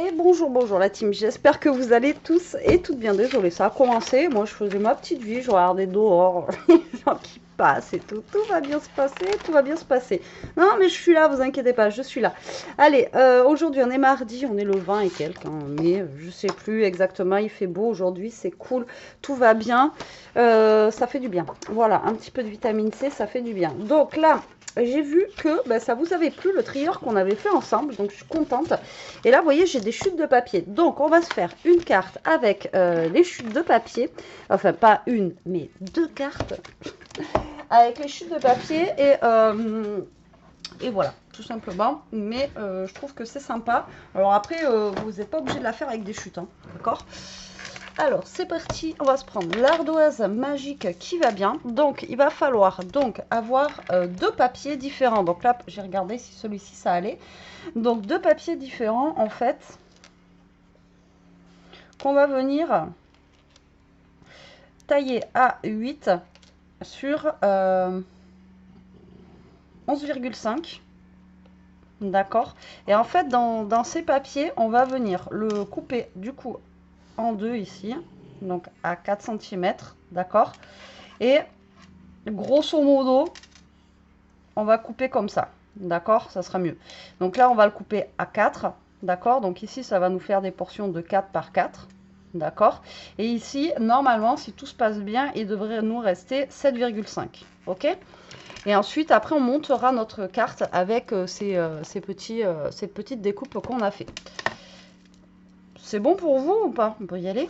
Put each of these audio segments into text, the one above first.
Et bonjour, bonjour la team, j'espère que vous allez tous et toutes bien. Désolée, ça a commencé, moi je faisais ma petite vie, je regardais dehors, les gens qui passent et tout, tout va bien se passer, tout va bien se passer. Non mais je suis là, vous inquiétez pas, je suis là. Allez, aujourd'hui on est mardi, on est le 20 et quelques, hein, mais je sais plus exactement, il fait beau aujourd'hui, c'est cool, tout va bien, ça fait du bien. Voilà, un petit peu de vitamine C, ça fait du bien. Donc là, j'ai vu que ça vous avait plu le trieur qu'on avait fait ensemble, donc je suis contente. Et là, vous voyez, j'ai des chutes de papier. Donc, on va se faire une carte avec les chutes de papier. Enfin, pas une, mais deux cartes avec les chutes de papier. Et voilà, tout simplement. Mais je trouve que c'est sympa. Alors après, vous n'êtes pas obligé de la faire avec des chutes, hein, d'accord? Alors, c'est parti, on va se prendre l'ardoise magique qui va bien. Donc, il va falloir donc avoir deux papiers différents. Donc là, j'ai regardé si celui-ci, ça allait. Donc, deux papiers différents, en fait, qu'on va venir tailler à 8 sur 11,5. D'accord. Et en fait, dans ces papiers, on va venir le couper du coup en deux ici. Donc à 4 cm. D'accord. Et grosso modo, on va couper comme ça. D'accord, ça sera mieux. Donc là, on va le couper à 4. D'accord. Donc ici, ça va nous faire des portions de 4 par 4. D'accord. Et ici, normalement, si tout se passe bien, il devrait nous rester 7,5. OK. Et ensuite, après, on montera notre carte avec ces petites découpes qu'on a fait. C'est bon pour vous ou pas? On peut y aller?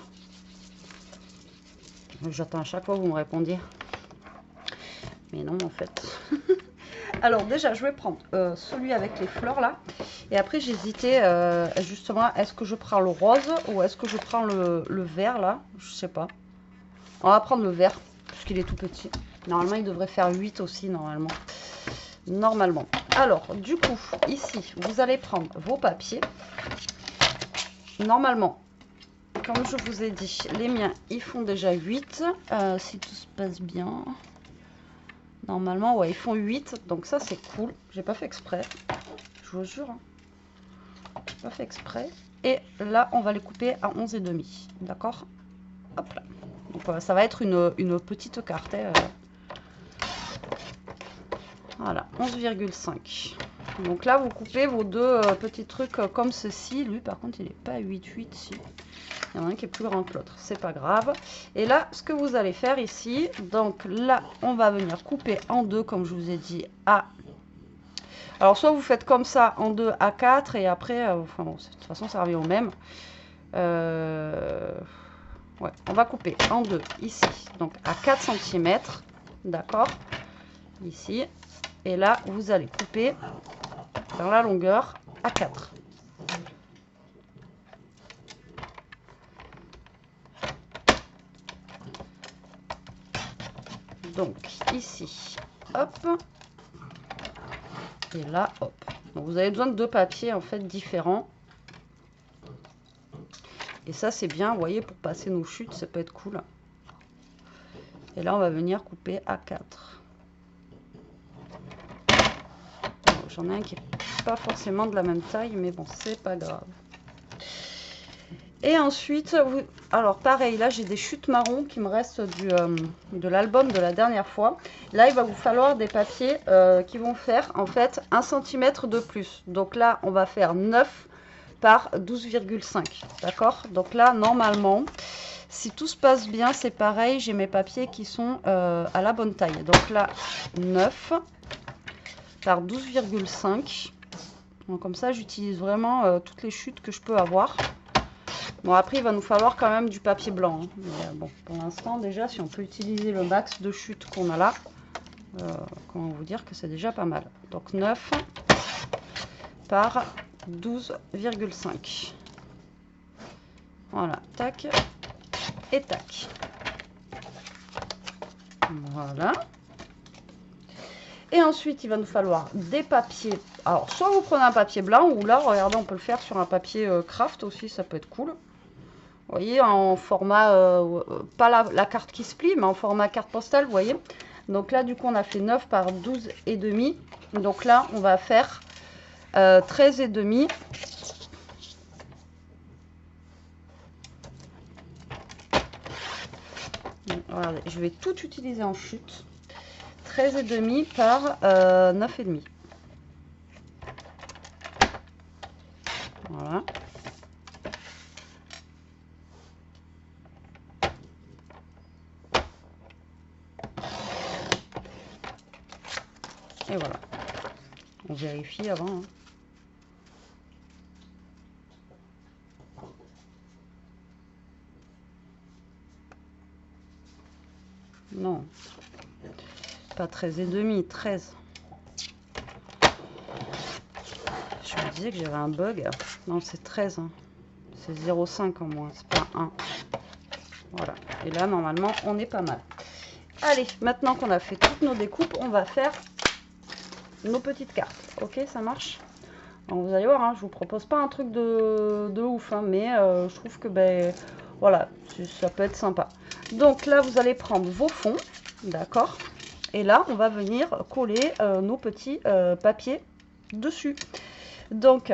J'attends à chaque fois que vous me répondiez. Mais non, en fait. Alors déjà, je vais prendre celui avec les fleurs là. Et après, j'hésitais justement, est-ce que je prends le rose ou est-ce que je prends le vert là? Je sais pas. On va prendre le vert, puisqu'il est tout petit. Normalement, il devrait faire 8 aussi, normalement. Normalement. Alors, du coup, ici, vous allez prendre vos papiers. Normalement, comme je vous ai dit, les miens, ils font déjà 8. Si tout se passe bien. Normalement, ouais, ils font 8. Donc ça, c'est cool. J'ai pas fait exprès. Je vous jure. Hein. J'ai pas fait exprès. Et là, on va les couper à 11,5. D'accord? Hop là. Donc, ça va être une petite carte. Hein, voilà, 11,5. Donc là, vous coupez vos deux petits trucs comme ceci. Lui, par contre, il n'est pas 8,8 si. Il y en a un qui est plus grand que l'autre. C'est pas grave. Et là, ce que vous allez faire ici, donc là, on va venir couper en deux, comme je vous ai dit, à... Alors, soit vous faites comme ça, en deux à 4, et après, enfin bon, de toute façon, ça revient au même. Ouais, on va couper en deux ici, donc à 4 cm. D'accord? Ici. Et là, vous allez couper dans la longueur à 4. Donc ici, hop. Et là, hop. Donc vous avez besoin de deux papiers en fait différents. Et ça, c'est bien, vous voyez, pour passer nos chutes, ça peut être cool. Et là, on va venir couper à 4. J'en ai un qui n'est pas forcément de la même taille, mais bon, c'est pas grave. Et ensuite, alors pareil, là j'ai des chutes marron qui me restent de l'album de la dernière fois. Là, il va vous falloir des papiers qui vont faire en fait 1 cm de plus. Donc là, on va faire 9 par 12,5. D'accord? Donc là, normalement, si tout se passe bien, c'est pareil, j'ai mes papiers qui sont à la bonne taille. Donc là, 9 par 12,5. Donc comme ça, j'utilise vraiment toutes les chutes que je peux avoir. Bon, après, il va nous falloir quand même du papier blanc. Hein. Mais, bon, pour l'instant, déjà, si on peut utiliser le max de chutes qu'on a là, comment vous dire que c'est déjà pas mal. Donc, 9 par 12,5. Voilà, tac et tac. Voilà. Et ensuite, il va nous falloir des papiers. Alors, soit vous prenez un papier blanc, ou là, regardez, on peut le faire sur un papier craft aussi, ça peut être cool. Vous voyez, en format, pas la carte qui se plie, mais en format carte postale, vous voyez. Donc là, du coup, on a fait 9 par 12,5. Donc là, on va faire 13,5. Regardez, je vais tout utiliser en chute. 13,5 par 9,5. Voilà. Et voilà. On vérifie avant. Hein. Non. Pas 13,5, 13. Je me disais que j'avais un bug. Non, c'est 13. Hein. C'est 0,5 en moins, c'est pas 1. Voilà. Et là, normalement, on est pas mal. Allez, maintenant qu'on a fait toutes nos découpes, on va faire nos petites cartes. Ok, ça marche. Donc, vous allez voir, hein, je vous propose pas un truc de ouf, hein, mais je trouve que ben voilà, ça peut être sympa. Donc là, vous allez prendre vos fonds, d'accord. Et là, on va venir coller nos petits papiers dessus. Donc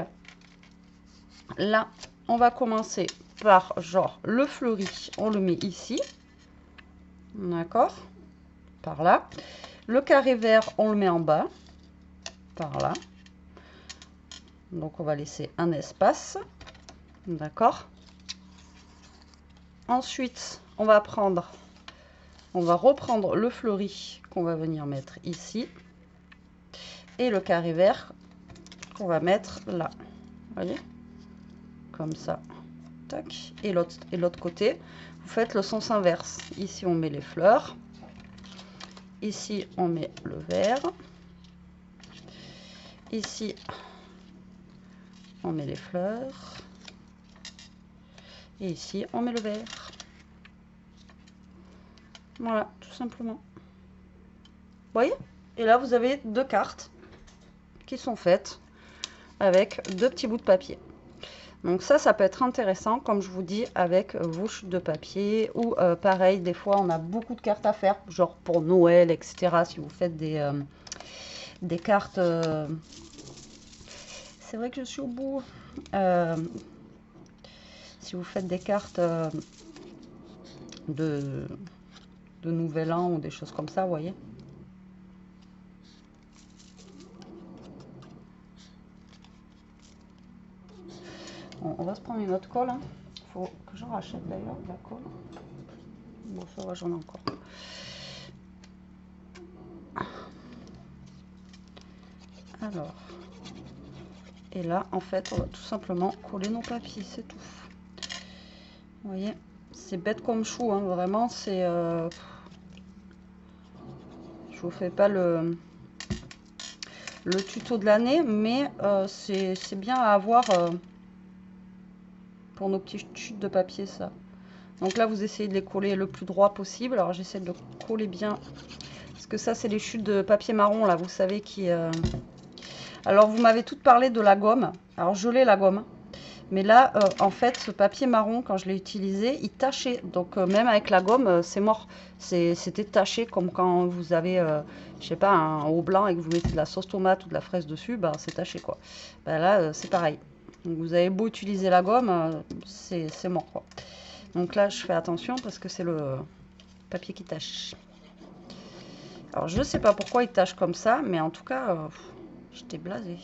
là, on va commencer par genre le fleuri, on le met ici, d'accord, par là. Le carré vert, on le met en bas, par là. Donc on va laisser un espace, d'accord. Ensuite, on va reprendre le fleuri qu'on va venir mettre ici et le carré vert qu'on va mettre là. Vous voyez, comme ça. Tac. Et l'autre côté, vous faites le sens inverse. Ici, on met les fleurs. Ici, on met le vert. Ici, on met les fleurs. Et ici, on met le vert. Voilà, tout simplement. Vous voyez? Et là, vous avez deux cartes qui sont faites avec deux petits bouts de papier. Donc ça peut être intéressant, comme je vous dis, avec vos chutes de papier. Ou pareil, des fois, on a beaucoup de cartes à faire, genre pour Noël, etc. Si vous faites des cartes... C'est vrai que je suis au bout. Si vous faites des cartes de Nouvel An ou des choses comme ça, vous voyez. Bon, on va se prendre une autre colle. Hein. Faut que je rachète d'ailleurs la colle. Bon, ça va, j'en ai encore. Alors, et là, en fait, on va tout simplement coller nos papiers, c'est tout. Vous voyez, c'est bête comme chou, hein, vraiment, c'est... Je vous fais pas le tuto de l'année, mais c'est bien à avoir pour nos petites chutes de papier, ça. Donc là, vous essayez de les coller le plus droit possible. Alors, j'essaie de le coller bien, parce que ça, c'est les chutes de papier marron, là, vous savez, qui... Alors, vous m'avez toutes parlé de la gomme. Alors, je l'ai, la gomme. Mais là, en fait, ce papier marron, quand je l'ai utilisé, il tachait. Donc, même avec la gomme, c'est mort. C'était taché, comme quand vous avez, je sais pas, un haut blanc et que vous mettez de la sauce tomate ou de la fraise dessus, bah, c'est taché, quoi. Bah, là, c'est pareil. Donc, vous avez beau utiliser la gomme, c'est mort, quoi. Donc là, je fais attention parce que c'est le papier qui tache. Alors, je sais pas pourquoi il tâche comme ça, mais en tout cas, j'étais blasée.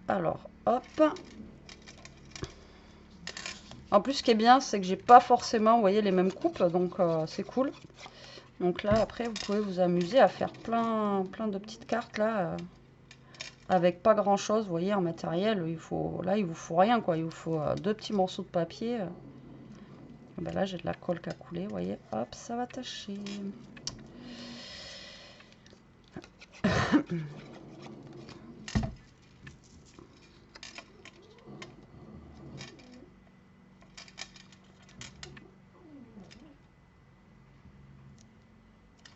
Alors, hop. En plus, ce qui est bien, c'est que j'ai pas forcément, vous voyez, les mêmes coupes, donc c'est cool. Donc là, après, vous pouvez vous amuser à faire plein de petites cartes, là, avec pas grand-chose, vous voyez, en matériel. Il vous faut rien, quoi. Il vous faut deux petits morceaux de papier. Ben là, j'ai de la colle qui a coulé, vous voyez. Hop, ça va tâcher.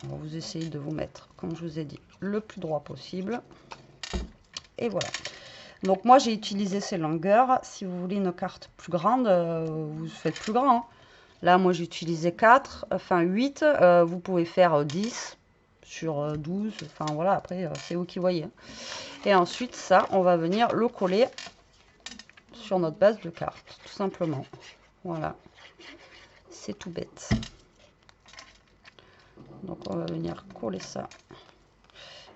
Vous essayez de vous mettre, comme je vous ai dit, le plus droit possible. Et voilà. Donc moi, j'ai utilisé ces longueurs. Si vous voulez une carte plus grande, vous faites plus grand. Hein. Là, moi, j'ai utilisé 4, enfin 8. Vous pouvez faire 10 sur 12. Enfin, voilà, après, c'est vous qui voyez. Et ensuite, ça, on va venir le coller sur notre base de carte, tout simplement. Voilà. C'est tout bête. Donc on va venir coller ça.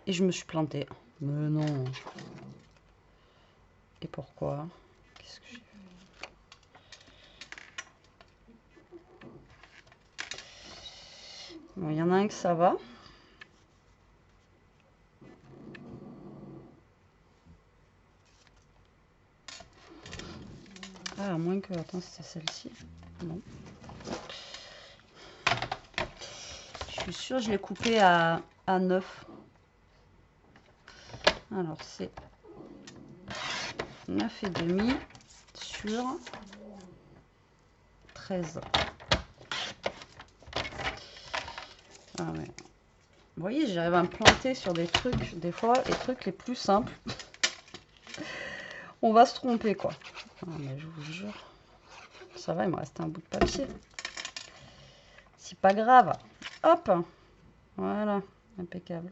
Et je me suis plantée. Mais non. Et pourquoi? Qu'est-ce que j'ai fait? Bon, il y en a un que ça va. Ah, à moins que... Attends, c'était celle-ci. Non. Je suis sûre, je l'ai coupé à 9. Alors, c'est 9,5 sur 13. Ah ouais. Vous voyez, j'arrive à me planter sur des trucs, des fois, les trucs les plus simples. On va se tromper, quoi. Ah, mais je vous jure. Ça va, il me reste un bout de papier. C'est pas grave. Hop. Voilà. Impeccable.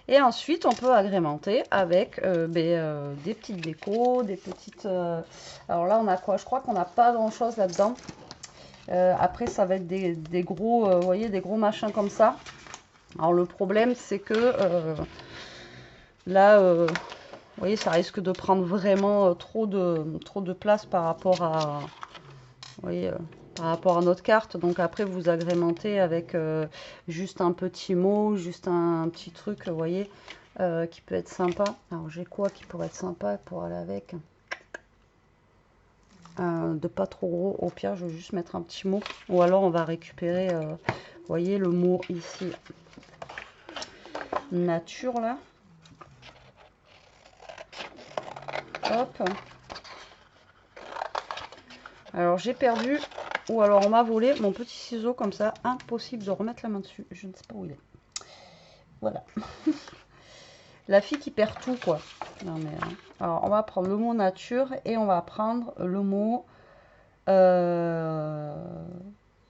Et ensuite, on peut agrémenter avec des petites décos, des petites... Alors là, on a quoi? Je crois qu'on n'a pas grand-chose là-dedans. Après, ça va être des gros, vous voyez, des gros machins comme ça. Alors le problème, c'est que là, vous voyez, ça risque de prendre vraiment trop de place par rapport à, vous voyez, par rapport à notre carte. Donc après, vous agrémentez avec juste un petit mot, juste un petit truc, vous voyez, qui peut être sympa. Alors j'ai quoi qui pourrait être sympa pour aller avec? De pas trop gros. Au pire, je vais juste mettre un petit mot. Ou alors, on va récupérer, vous voyez, le mot ici. Nature, là. Hop. Alors, j'ai perdu. Ou alors, on m'a volé mon petit ciseau comme ça. Impossible de remettre la main dessus. Je ne sais pas où il est. Voilà. La fille qui perd tout, quoi. Non, mais... Alors, on va prendre le mot nature et on va prendre le mot... Il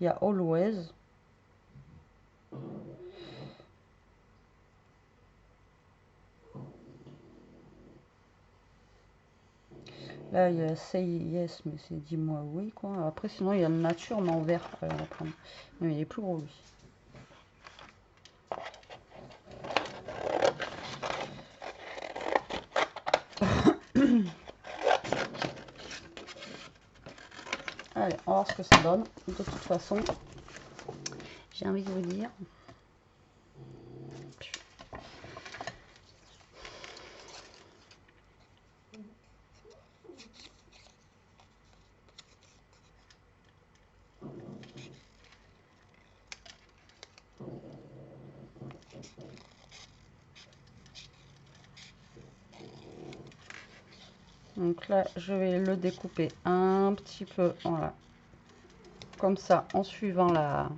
y a always. Là, il y a say yes, mais c'est dis-moi oui, quoi. Après, sinon, il y a nature, mais en vert. On va prendre. Mais il est plus gros, lui. Allez, on va voir ce que ça donne. De toute façon, j'ai envie de vous dire. Donc là, je vais le découper un petit peu, voilà, comme ça, en suivant la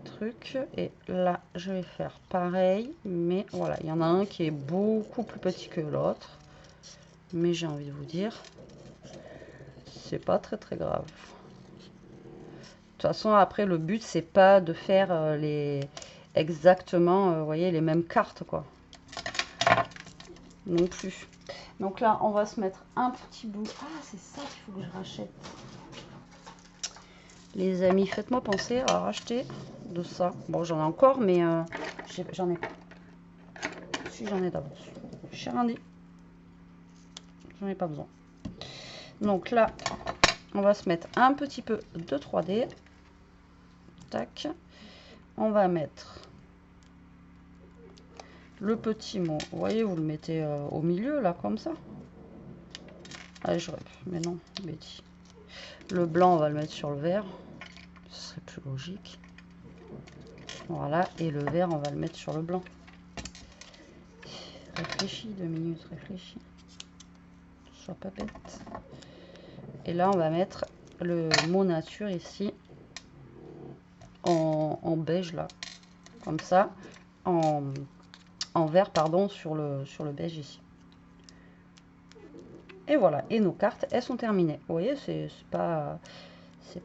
truc. Et là, je vais faire pareil, mais voilà, il y en a un qui est beaucoup plus petit que l'autre. Mais j'ai envie de vous dire, c'est pas très grave. De toute façon, après, le but, c'est pas de faire exactement, vous voyez, les mêmes cartes, quoi. Non plus. Donc là, on va se mettre un petit bout. Ah, c'est ça qu'il faut que je rachète. Les amis, faites-moi penser à racheter de ça. Bon, j'en ai encore, mais j'en ai pas. Si, j'en ai d'avance. J'ai rien dit. J'en ai pas besoin. Donc là, on va se mettre un petit peu de 3D. Tac. On va mettre le petit mot. Vous voyez, vous le mettez au milieu, là, comme ça. Allez, je rêve. Mais non, Betty. Le blanc, on va le mettre sur le vert. Ce serait plus logique. Voilà. Et le vert, on va le mettre sur le blanc. Réfléchis 2 minutes, réfléchis. Sois pas bête. Et là, on va mettre le mot nature ici. En beige, là. Comme ça. En vert, pardon, sur le beige ici. Et voilà, et nos cartes, elles sont terminées. Vous voyez, c'est pas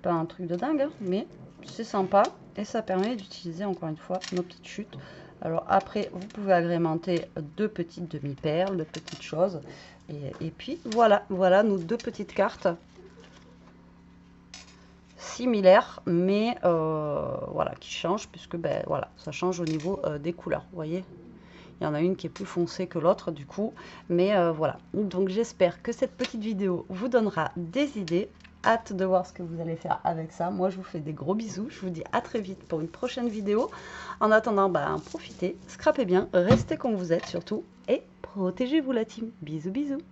un truc de dingue, hein, mais c'est sympa. Et ça permet d'utiliser, encore une fois, nos petites chutes. Alors après, vous pouvez agrémenter de petites demi-perles, de petites choses. Et puis, voilà nos 2 petites cartes. similaires, mais voilà, qui changent, puisque ben, voilà, ça change au niveau des couleurs, vous voyez. Il y en a une qui est plus foncée que l'autre du coup, mais voilà. Donc j'espère que cette petite vidéo vous donnera des idées. Hâte de voir ce que vous allez faire avec ça. Moi je vous fais des gros bisous, je vous dis à très vite pour une prochaine vidéo. En attendant, bah, profitez, scrapez bien, restez comme vous êtes surtout, et protégez-vous la team. Bisous bisous.